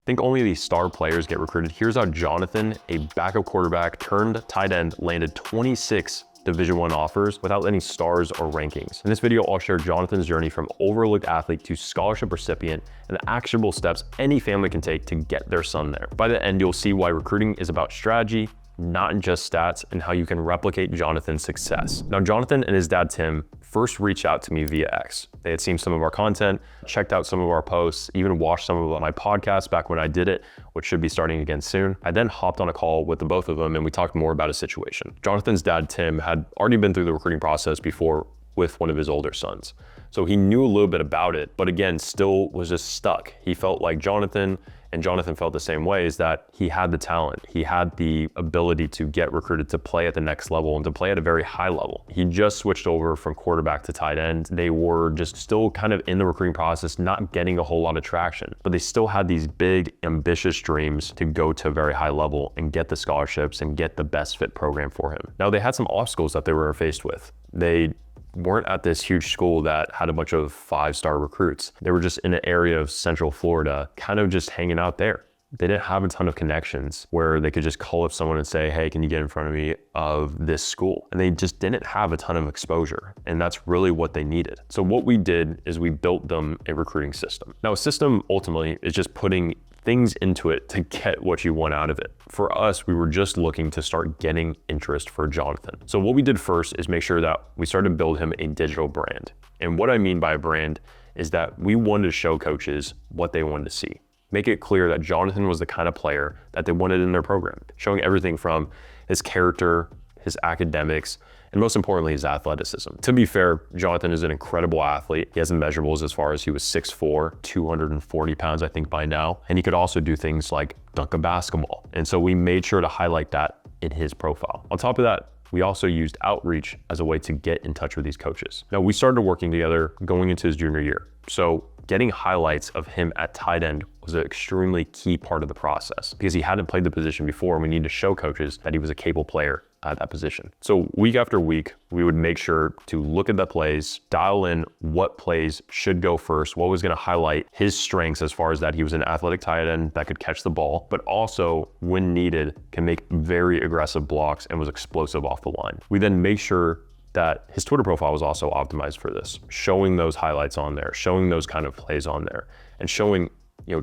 think only these star players get recruited. Here's how Jonathan, a backup quarterback turned tight end, landed 26 Division I offers without any stars or rankings. In this video, I'll share Jonathan's journey from overlooked athlete to scholarship recipient and the actionable steps any family can take to get their son there. By the end, you'll see why recruiting is about strategy, not just stats, and how you can replicate Jonathan's success. Now, Jonathan and his dad, Tim, first reached out to me via X. They had seen some of our content, checked out some of our posts, even watched some of my podcasts back when I did it, which should be starting again soon. I then hopped on a call with the both of them and we talked more about his situation. Jonathan's dad, Tim, had already been through the recruiting process before with one of his older sons. So he knew a little bit about it, but again, still was just stuck. He felt like Jonathan, and Jonathan felt the same way, is that he had the talent. He had the ability to get recruited to play at the next level and to play at a very high level. He just switched over from quarterback to tight end. They were just still kind of in the recruiting process, not getting a whole lot of traction, but they still had these big, ambitious dreams to go to a very high level and get the scholarships and get the best fit program for him. Now, they had some obstacles that they were faced with. They weren't at this huge school that had a bunch of 5-star recruits. They were just in an area of Central Florida, kind of just hanging out there. They didn't have a ton of connections where they could just call up someone and say, hey, can you get in front of me of this school? And they just didn't have a ton of exposure. And that's really what they needed. So what we did is we built them a recruiting system. Now, a system ultimately is just putting things into it to get what you want out of it. For us, we were just looking to start getting interest for Jonathan. So what we did first is make sure that we started to build him a digital brand. And what I mean by a brand is that we wanted to show coaches what they wanted to see. Make it clear that Jonathan was the kind of player that they wanted in their program, showing everything from his character, his academics, and most importantly, his athleticism. To be fair, Jonathan is an incredible athlete. He has the measurables as far as he was 6'4", 240 pounds, I think by now. And he could also do things like dunk a basketball. And so we made sure to highlight that in his profile. On top of that, we also used outreach as a way to get in touch with these coaches. Now, we started working together going into his junior year. So getting highlights of him at tight end was an extremely key part of the process because he hadn't played the position before and we needed to show coaches that he was a capable player at that position. So week after week, we would make sure to look at the plays, dial in what plays should go first, what was gonna highlight his strengths as far as that he was an athletic tight end that could catch the ball, but also when needed, can make very aggressive blocks and was explosive off the line. We then make sure that his Twitter profile was also optimized for this, showing those highlights on there, showing those kind of plays on there, and showing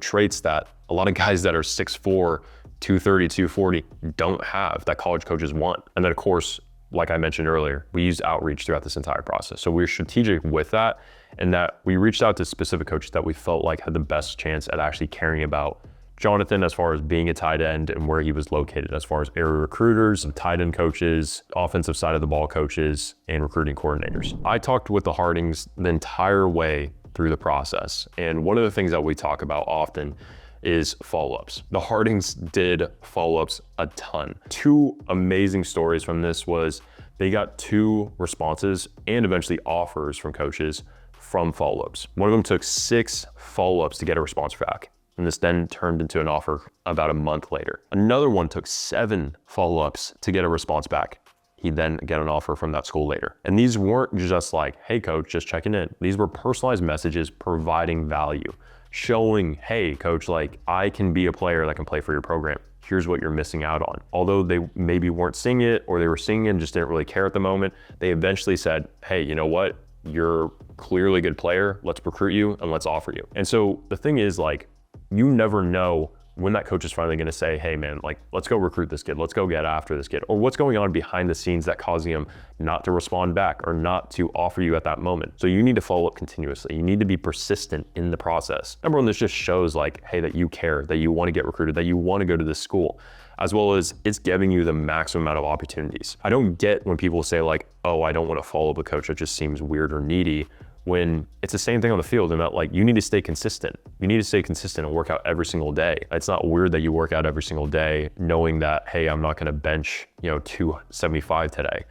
traits that a lot of guys that are 6'4", 230, 240 don't have that college coaches want. And then of course, like I mentioned earlier, we used outreach throughout this entire process. So we were strategic with that, and that we reached out to specific coaches that we felt like had the best chance at actually caring about Jonathan as far as being a tight end and where he was located, as far as area recruiters, tight end coaches, offensive side of the ball coaches, and recruiting coordinators. I talked with the Hardings the entire way through the process. And one of the things that we talk about often is follow-ups. The Hardings did follow-ups a ton. 2 amazing stories from this was they got 2 responses and eventually offers from coaches from follow-ups. One of them took 6 follow-ups to get a response back. And this then turned into an offer about a month later. Another one took 7 follow-ups to get a response back. He then got an offer from that school later. And these weren't just like, hey coach, just checking in. These were personalized messages providing value, showing, hey coach, like I can be a player that can play for your program. Here's what you're missing out on. Although they maybe weren't seeing it or they were seeing it and just didn't really care at the moment, they eventually said, hey, you know what? You're clearly a good player. Let's recruit you and let's offer you. And so the thing is, like, you never know when that coach is finally gonna say, hey man, like, let's go recruit this kid, let's go get after this kid, or what's going on behind the scenes that causing him not to respond back or not to offer you at that moment. So you need to follow up continuously. You need to be persistent in the process. Number one, this just shows like, hey, that you care, that you wanna get recruited, that you wanna go to this school, as well as it's giving you the maximum amount of opportunities. I don't get when people say like, oh, I don't wanna follow up a coach that just seems weird or needy, when it's the same thing on the field and that like you need to stay consistent. You need to stay consistent and work out every single day. It's not weird that you work out every single day knowing that, hey, I'm not gonna bench 275 today.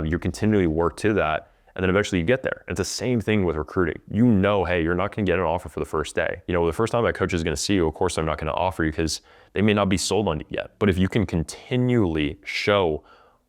You continually work to that and then eventually you get there. It's the same thing with recruiting. You know, hey, you're not gonna get an offer for the first day. The first time that coach is gonna see you, of course they're not gonna offer you because they may not be sold on it yet. But if you can continually show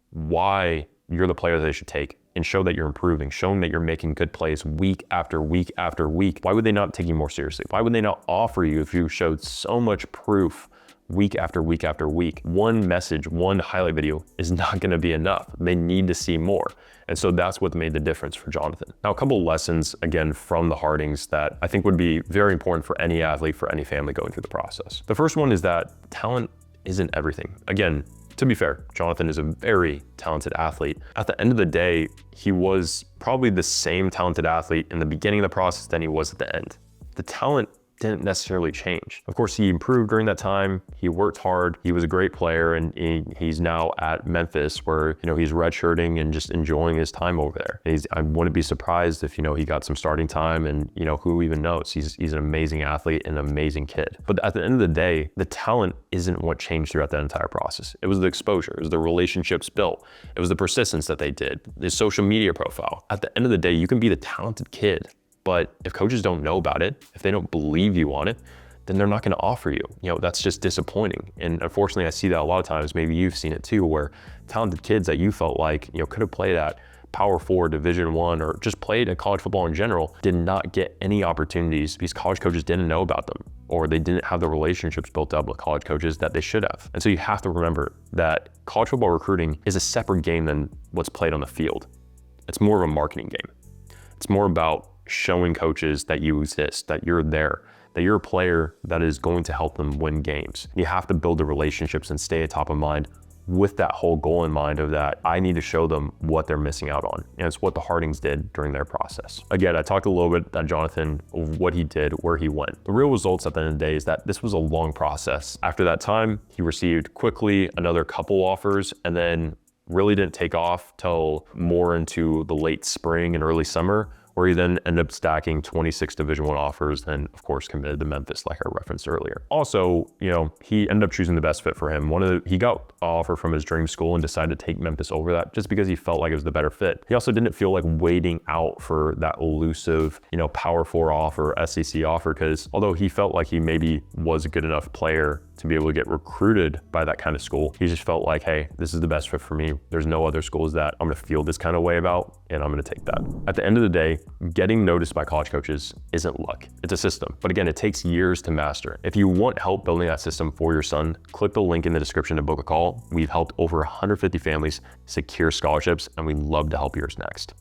why you're the player that they should take and show that you're improving, showing that you're making good plays week after week after week, why would they not take you more seriously? Why would they not offer you if you showed so much proof week after week after week? One message, one highlight video is not gonna be enough. They need to see more. And so that's what made the difference for Jonathan. Now, a couple lessons, again, from the Hardings that I think would be very important for any athlete, for any family going through the process. The first one is that talent isn't everything. Again, to be fair, Jonathan is a very talented athlete. At the end of the day, he was probably the same talented athlete in the beginning of the process than he was at the end. The talent didn't necessarily change. Of course, he improved during that time. He worked hard. He was a great player, and he's now at Memphis, where he's redshirting and just enjoying his time over there. I wouldn't be surprised if he got some starting time, and who even knows? He's an amazing athlete and an amazing kid. But at the end of the day, the talent isn't what changed throughout that entire process. It was the exposure. It was the relationships built. It was the persistence that they did. The social media profile. At the end of the day, you can be the talented kid, but if coaches don't know about it, if they don't believe you on it, then they're not going to offer you. That's just disappointing. And unfortunately, I see that a lot of times. Maybe you've seen it too, where talented kids that you felt like could have played at Power 4, Division 1, or just played at college football in general, did not get any opportunities because college coaches didn't know about them, or they didn't have the relationships built up with college coaches that they should have. And so you have to remember that college football recruiting is a separate game than what's played on the field. It's more of a marketing game. It's more about showing coaches that you exist, that you're there, that you're a player that is going to help them win games. You have to build the relationships and stay at top of mind with that whole goal in mind of that I need to show them what they're missing out on. And it's what the Hardings did during their process. Again, I talked a little bit about Jonathan, what he did, where he went. The real results at the end of the day is that this was a long process. After that time, he received quickly another couple offers, and then really didn't take off till more into the late spring and early summer, where he then ended up stacking 26 Division I offers, and of course committed to Memphis, like I referenced earlier. Also, he ended up choosing the best fit for him. He got an offer from his dream school and decided to take Memphis over that just because he felt like it was the better fit. He also didn't feel like waiting out for that elusive, Power 4 offer, SEC offer, because although he felt like he maybe was a good enough player to be able to get recruited by that kind of school, he just felt like, hey, this is the best fit for me. There's no other schools that I'm gonna feel this kind of way about, and I'm gonna take that. At the end of the day, getting noticed by college coaches isn't luck, it's a system. But again, it takes years to master. If you want help building that system for your son, click the link in the description to book a call. We've helped over 150 families secure scholarships, and we'd love to help yours next.